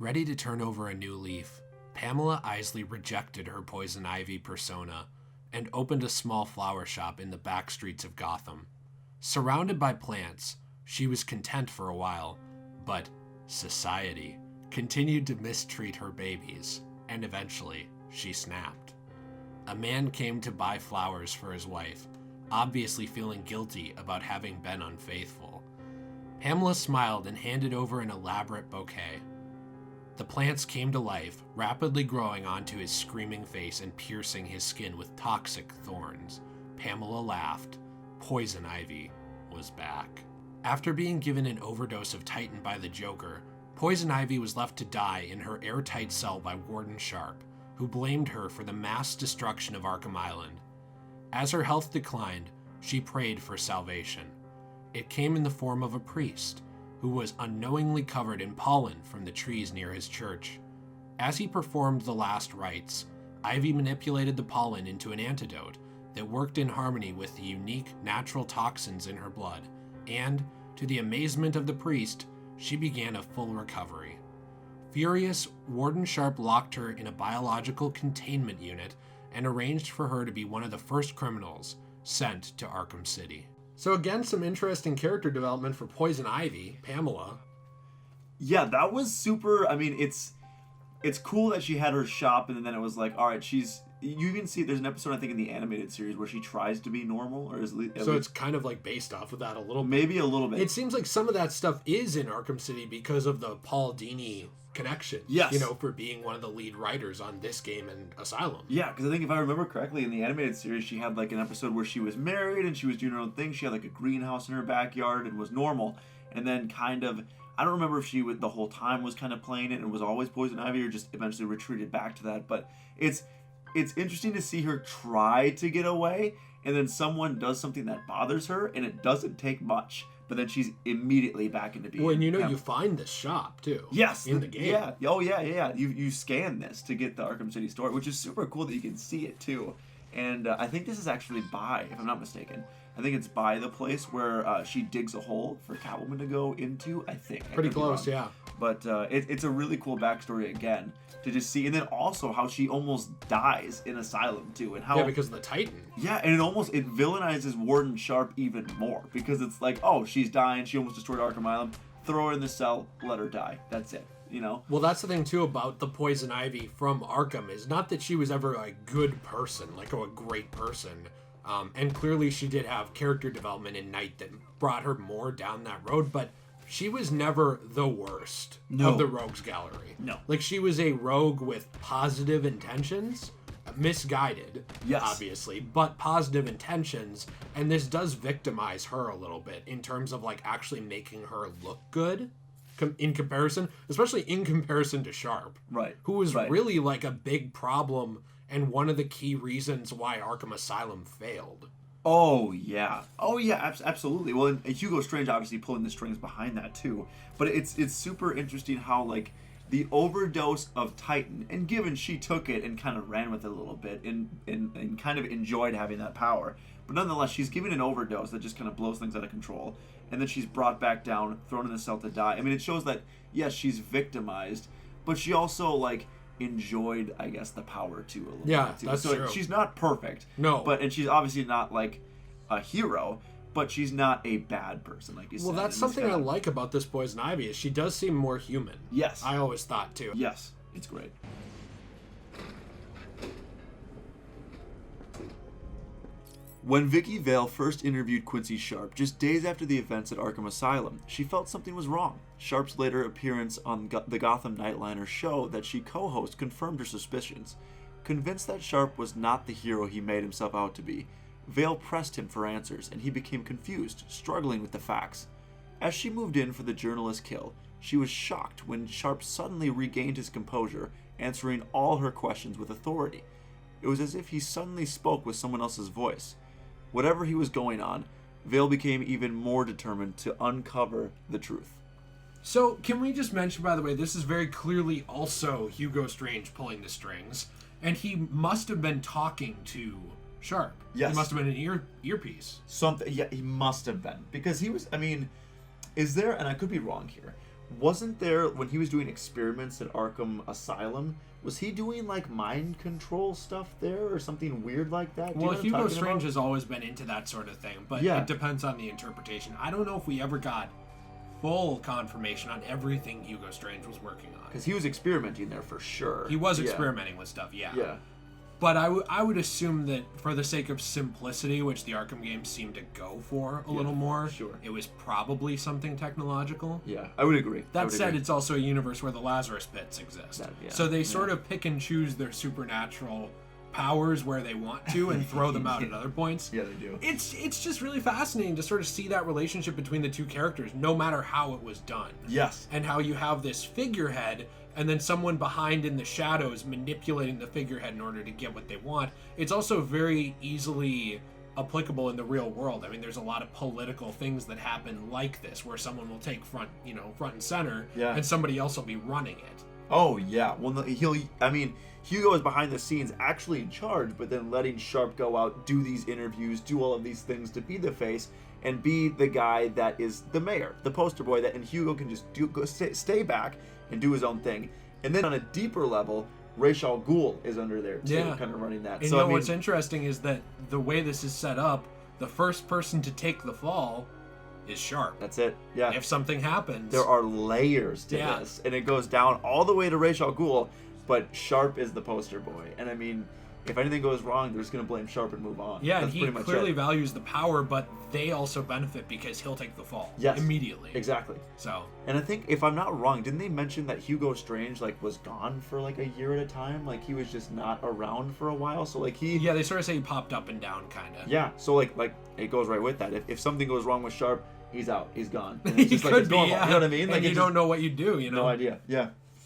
Ready to turn over a new leaf, Pamela Isley rejected her poison ivy persona and opened a small flower shop in the back streets of Gotham. Surrounded by plants, she was content for a while, but society continued to mistreat her babies, and eventually she snapped. A man came to buy flowers for his wife, obviously feeling guilty about having been unfaithful. Pamela smiled and handed over an elaborate bouquet. The plants came to life, rapidly growing onto his screaming face and piercing his skin with toxic thorns. Pamela laughed. Poison ivy was back. After being given an overdose of Titan by the Joker, Poison Ivy was left to die in her airtight cell by Warden Sharp, who blamed her for the mass destruction of Arkham Island. As her health declined, she prayed for salvation. It came in the form of a priest, who was unknowingly covered in pollen from the trees near his church. As he performed the last rites, Ivy manipulated the pollen into an antidote that worked in harmony with the unique natural toxins in her blood, and, to the amazement of the priest, she began a full recovery. Furious, Warden Sharp locked her in a biological containment unit and arranged for her to be one of the first criminals sent to Arkham City. So again, some interesting character development for Poison Ivy, Pamela. Yeah, that was super. I mean, it's cool that she had her shop, and then it was like, all right, you even see there's an episode, I think, in the animated series where she tries to be normal, or it's kind of like based off of that a little bit. Maybe a little bit. It seems like some of that stuff is in Arkham City because of the Paul Dini connection. Yes. For being one of the lead writers on this game and Asylum. Yeah, because I think if I remember correctly, in the animated series, she had like an episode where she was married and she was doing her own thing. She had like a greenhouse in her backyard and was normal. And then kind of, I don't remember if she would the whole time was kind of playing it and was always Poison Ivy or just eventually retreated back to that. But it's interesting to see her try to get away, and then someone does something that bothers her, and it doesn't take much. But then she's immediately back into being. Well, and you find this shop too. Yes, in the game. Yeah. Oh yeah. You scan this to get the Arkham City store, which is super cool that you can see it too. And I think this is actually by, if I'm not mistaken, I think it's by the place where she digs a hole for Catwoman to go into. I think. Pretty close, yeah. But it's a really cool backstory again to just see, and then also how she almost dies in Asylum too, and how because of the Titan. Yeah, and it villainizes Warden Sharp even more because it's like, oh, she's dying, she almost destroyed Arkham Island, throw her in the cell, let her die. That's it. Well, that's the thing too about the Poison Ivy from Arkham is not that she was ever a good person, like a great person. And clearly she did have character development in Night that brought her more down that road, but she was never the worst of the rogues gallery. No. Like, she was a rogue with positive intentions, misguided, yes, obviously, but positive intentions, and this does victimize her a little bit in terms of, like, actually making her look good in comparison, especially in comparison to Sharp. Right. Who was really, like, a big problem and one of the key reasons why Arkham Asylum failed. Oh, yeah. Absolutely. Well, and Hugo Strange obviously pulling the strings behind that, too. But it's super interesting how, like, the overdose of Titan, and given she took it and kind of ran with it a little bit and kind of enjoyed having that power, but nonetheless, she's given an overdose that just kind of blows things out of control, and then she's brought back down, thrown in the cell to die. I mean, it shows that, yes, she's victimized, but she also, like, enjoyed, I guess, the power too a little bit too. That's true. She's not perfect. No. And she's obviously not like a hero, but she's not a bad person, like you said. Well, that's something I like about this Poison Ivy is she does seem more human. Yes. I always thought too. Yes. It's great. When Vicki Vale first interviewed Quincy Sharp, just days after the events at Arkham Asylum, she felt something was wrong. Sharp's later appearance on the Gotham Nightliner show that she co-hosts confirmed her suspicions. Convinced that Sharp was not the hero he made himself out to be, Vale pressed him for answers, and he became confused, struggling with the facts. As she moved in for the journalist kill, she was shocked when Sharp suddenly regained his composure, answering all her questions with authority. It was as if he suddenly spoke with someone else's voice. Whatever he was going on, Vale became even more determined to uncover the truth. So, can we just mention, by the way, this is very clearly also Hugo Strange pulling the strings, and he must have been talking to Sharp. Yes. He must have been an earpiece. Something, yeah, he must have been. Because he was, I mean, is there, and I could be wrong here, wasn't there, when he was doing experiments at Arkham Asylum, was he doing, like, mind control stuff there or something weird like that? Well, Hugo Strange has always been into that sort of thing, but it depends on the interpretation. I don't know if we ever got full confirmation on everything Hugo Strange was working on. Because he was experimenting there for sure. He was experimenting with stuff, Yeah. But I would assume that for the sake of simplicity, which the Arkham games seem to go for a little more, it was probably something technological. Yeah, I would agree. That said, it's also a universe where the Lazarus Pits exist. So they sort of pick and choose their supernatural powers where they want to and throw them out at other points. Yeah, they do. It's just really fascinating to sort of see that relationship between the two characters, no matter how it was done. Yes. And how you have this figurehead and then someone behind in the shadows manipulating the figurehead in order to get what they want. It's also very easily applicable in the real world. I mean, there's a lot of political things that happen like this, where someone will take front and center, and somebody else will be running it. Oh, yeah. Well, Hugo is behind the scenes, actually in charge, but then letting Sharp go out, do these interviews, do all of these things to be the face, and be the guy that is the mayor, the poster boy, and Hugo can just stay back and do his own thing. And then on a deeper level, Ra's al Ghul is under there too, kind of running that. And what's interesting is that the way this is set up, the first person to take the fall is Sharp. That's it. Yeah. If something happens, there are layers to this, and it goes down all the way to Ra's al Ghul, but Sharp is the poster boy. And I mean, if anything goes wrong, they're just going to blame Sharp and move on. Yeah, and he clearly values the power, but they also benefit because he'll take the fall immediately. Exactly. So, and I think, if I'm not wrong, didn't they mention that Hugo Strange was gone for a year at a time? He was just not around for a while. So yeah, they sort of say he popped up and down, kind of. Yeah. So it goes right with that. If something goes wrong with Sharp, he's out. He's gone. And it's just it's normal. Yeah. You know what I mean? And you don't know what you do. No idea. Yeah.